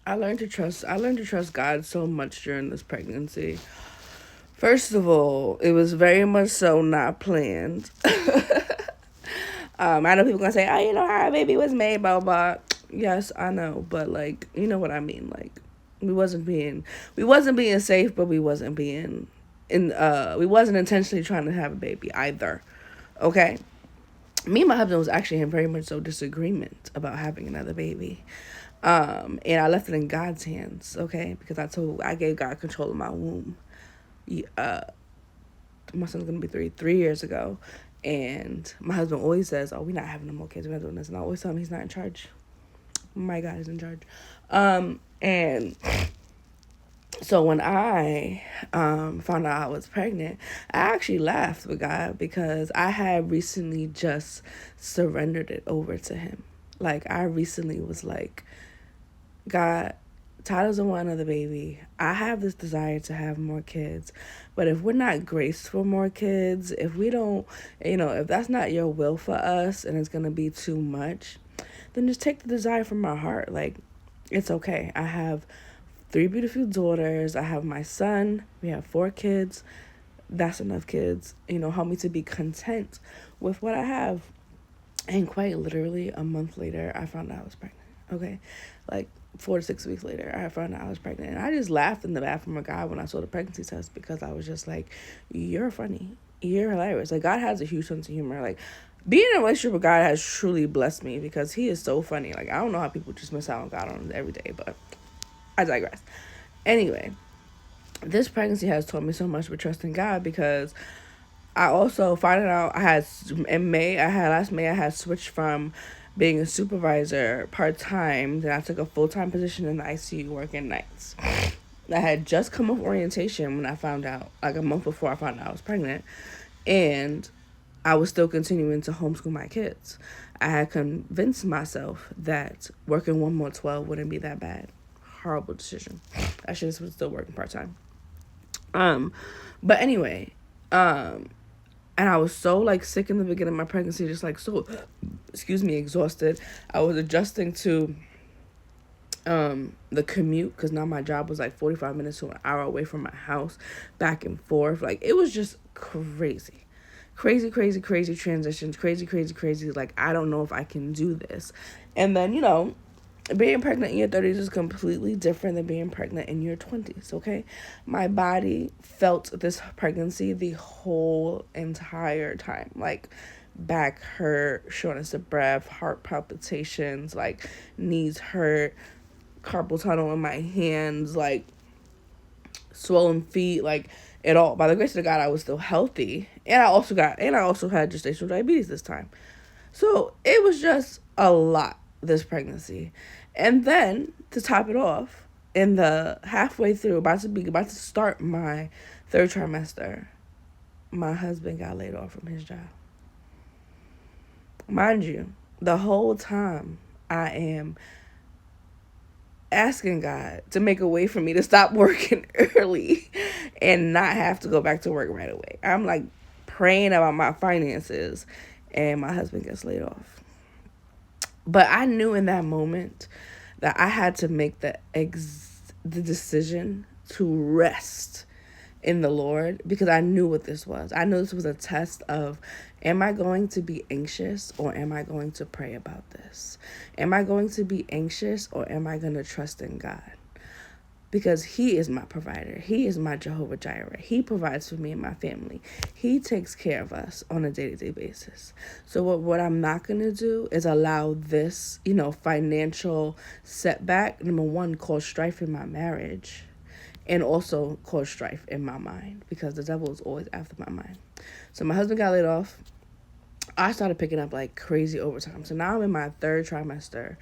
I learned to trust God so much during this pregnancy. First of all, it was very much so not planned. I know people gonna say, "Oh, you know how a baby was made," blah blah. Blah. Yes, I know, but like, you know what I mean. Like, we wasn't being, we wasn't being safe, but we wasn't being, we wasn't intentionally trying to have a baby either. Okay, me and my husband was actually in very much so disagreement about having another baby. And I left it in God's hands, okay, because I gave God control of my womb. Uh, my son's gonna be three years ago, and my husband always says, "Oh, we're not having no more kids. We're not doing this." And I always tell him he's not in charge. My God is in charge. And so when I found out I was pregnant, I actually laughed with God because I had recently just surrendered it over to Him. Like, I recently was like, God, Ty doesn't want another baby. I have this desire to have more kids. But if we're not graced for more kids, if we don't, if that's not your will for us and it's going to be too much, then just take the desire from my heart. Like, it's okay. I have three beautiful daughters. I have my son. We have four kids. That's enough kids. Help me to be content with what I have. And quite literally, a month later, I found out I was pregnant. Okay? Like, 4 to 6 weeks later, I found out I was pregnant. And I just laughed in the bathroom of God when I saw the pregnancy test because I was just like, you're funny. You're hilarious. Like, God has a huge sense of humor. Like, being in a relationship with God has truly blessed me because He is so funny. Like, I don't know how people just miss out on God on every day, but I digress. Anyway, this pregnancy has taught me so much with trusting God because I also finding out last May I had switched from being a supervisor part time. Then I took a full time position in the ICU working nights. I had just come off orientation when I found out, like a month before I found out I was pregnant, and I was still continuing to homeschool my kids. I had convinced myself that working one more 12 wouldn't be that bad. Horrible decision. I should have still working part time. Um, but anyway, and I was so like sick in the beginning of my pregnancy, just like so, excuse me, exhausted. I was adjusting to the commute because now my job was like 45 minutes to an hour away from my house, back and forth. Like, it was just crazy transitions, crazy. Like, I don't know if I can do this. And then, being pregnant in your 30s is completely different than being pregnant in your 20s, okay? My body felt this pregnancy the whole entire time. Like, back hurt, shortness of breath, heart palpitations, like, knees hurt, carpal tunnel in my hands, like, swollen feet, like, it all. By the grace of God, I was still healthy. And I also had gestational diabetes this time. So it was just a lot this pregnancy. And then to top it off, in the halfway through, about to start my third trimester, my husband got laid off from his job. Mind you, the whole time I am asking God to make a way for me to stop working early and not have to go back to work right away. I'm like praying about my finances, and my husband gets laid off. But I knew in that moment that I had to make the decision to rest in the Lord because I knew what this was. I knew this was a test of, am I going to be anxious or am I going to pray about this? Am I going to be anxious or am I going to trust in God? Because He is my provider. He is my Jehovah Jireh. He provides for me and my family. He takes care of us on a day-to-day basis. So what I'm not going to do is allow this, financial setback, number one, cause strife in my marriage, and also cause strife in my mind because the devil is always after my mind. So my husband got laid off. I started picking up like crazy overtime. So now I'm in my third trimester,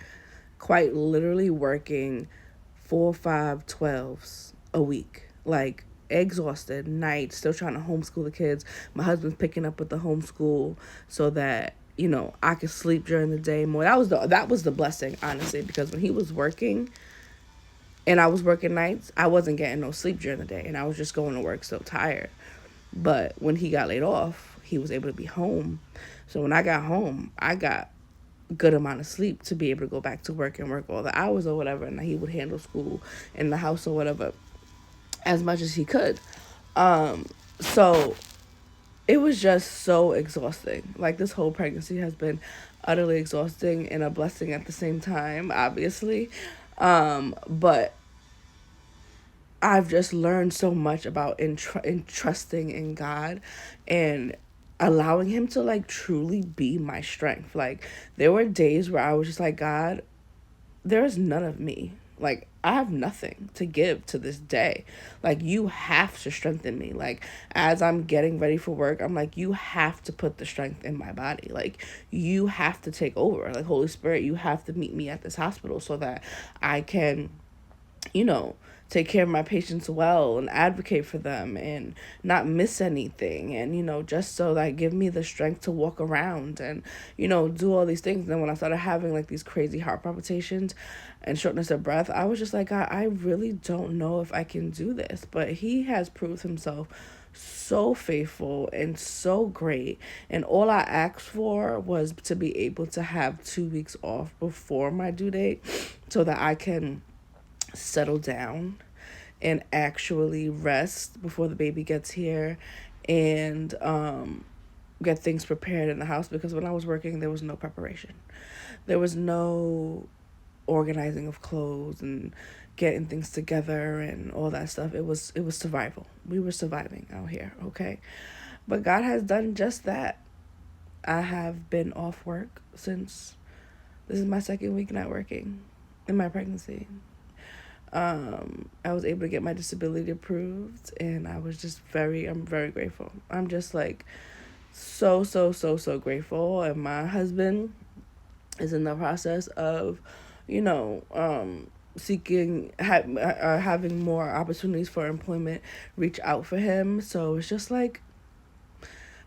quite literally working 4, 5, 12s a week. Like, exhausted, nights, still trying to homeschool the kids. My husband's picking up with the homeschool so that, I could sleep during the day more. That was the blessing, honestly, because when he was working and I was working nights, I wasn't getting no sleep during the day and I was just going to work so tired. But when he got laid off, he was able to be home. So when I got home, I got good amount of sleep to be able to go back to work and work all the hours or whatever, and he would handle school in the house or whatever as much as he could. So it was just so exhausting. Like, this whole pregnancy has been utterly exhausting and a blessing at the same time, obviously. But I've just learned so much about trusting in God and allowing him to like truly be my strength. Like, there were days where I was just like, God, there is none of me. Like, I have nothing to give to this day. Like, you have to strengthen me. Like, as I'm getting ready for work, I'm like, you have to put the strength in my body. Like, you have to take over. Like, Holy Spirit, you have to meet me at this hospital so that I can, you know, take care of my patients well and advocate for them and not miss anything, and just so that give me the strength to walk around and do all these things. And then when I started having like these crazy heart palpitations and shortness of breath, I was just like, I really don't know if I can do this. But he has proved himself so faithful and so great, and all I asked for was to be able to have 2 weeks off before my due date so that I can settle down and actually rest before the baby gets here, and get things prepared in the house. Because when I was working, there was no preparation. There was no organizing of clothes and getting things together and all that stuff. It was survival. We were surviving out here, okay? But God has done just that. I have been off work since this is my second week not working in my pregnancy. I was able to get my disability approved, and I'm very grateful. I'm just like so grateful. And my husband is in the process of, having more opportunities for employment reach out for him. So it's just like,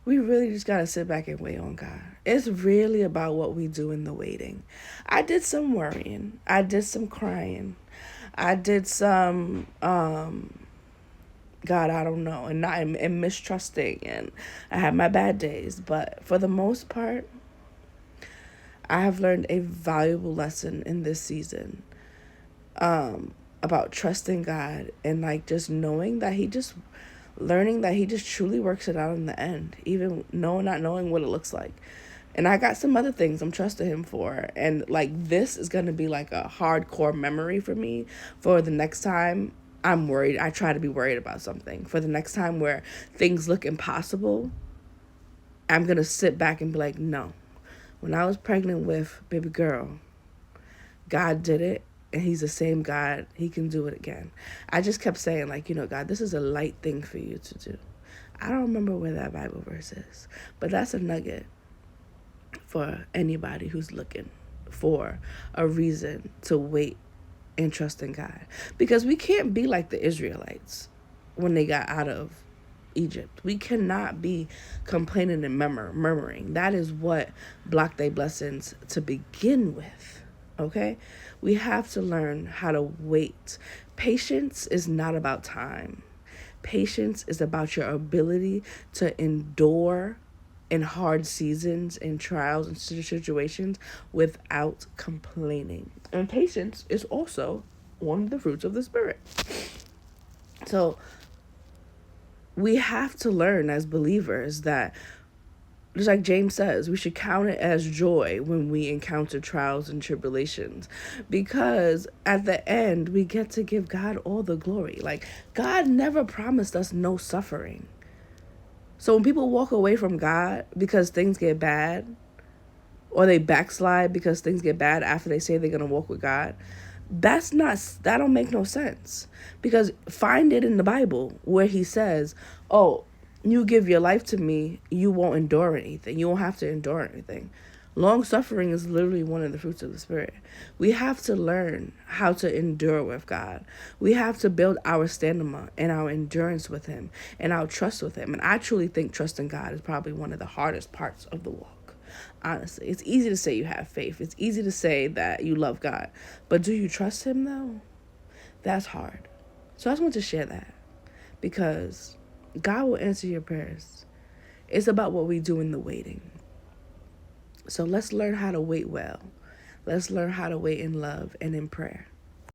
we really just gotta sit back and wait on God. It's really about what we do in the waiting. I did some worrying. I did some crying. I did some God, I don't know, and mistrusting, and I had my bad days, but for the most part, I have learned a valuable lesson in this season, about trusting God and like just knowing that learning that he just truly works it out in the end, even not knowing what it looks like. And I got some other things I'm trusting him for. And like, this is going to be like a hardcore memory for me for the next time I'm worried. I try to be worried about something. For the next time where things look impossible, I'm going to sit back and be like, no. When I was pregnant with baby girl, God did it. And he's the same God. He can do it again. I just kept saying, like, God, this is a light thing for you to do. I don't remember where that Bible verse is, but that's a nugget for anybody who's looking for a reason to wait and trust in God. Because we can't be like the Israelites when they got out of Egypt. We cannot be complaining and murmuring. That is what blocked their blessings to begin with. Okay? We have to learn how to wait. Patience is not about time. Patience is about your ability to endure in hard seasons and trials and situations without complaining. And patience is also one of the fruits of the Spirit. So we have to learn as believers that, just like James says, we should count it as joy when we encounter trials and tribulations, because at the end we get to give God all the glory. Like, God never promised us no suffering. So when people walk away from God because things get bad, or they backslide because things get bad after they say they're going to walk with God, that don't make no sense. Because find it in the Bible where he says, oh, you give your life to me, you won't endure anything. You won't have to endure anything. Long suffering is literally one of the fruits of the Spirit. We have to learn how to endure with God. We have to build our stamina and our endurance with him and our trust with him. And I truly think trusting God is probably one of the hardest parts of the walk. Honestly, it's easy to say you have faith. It's easy to say that you love God. But do you trust him though? That's hard. So I just want to share that, because God will answer your prayers. It's about what we do in the waiting. So let's learn how to wait well. Let's learn how to wait in love and in prayer.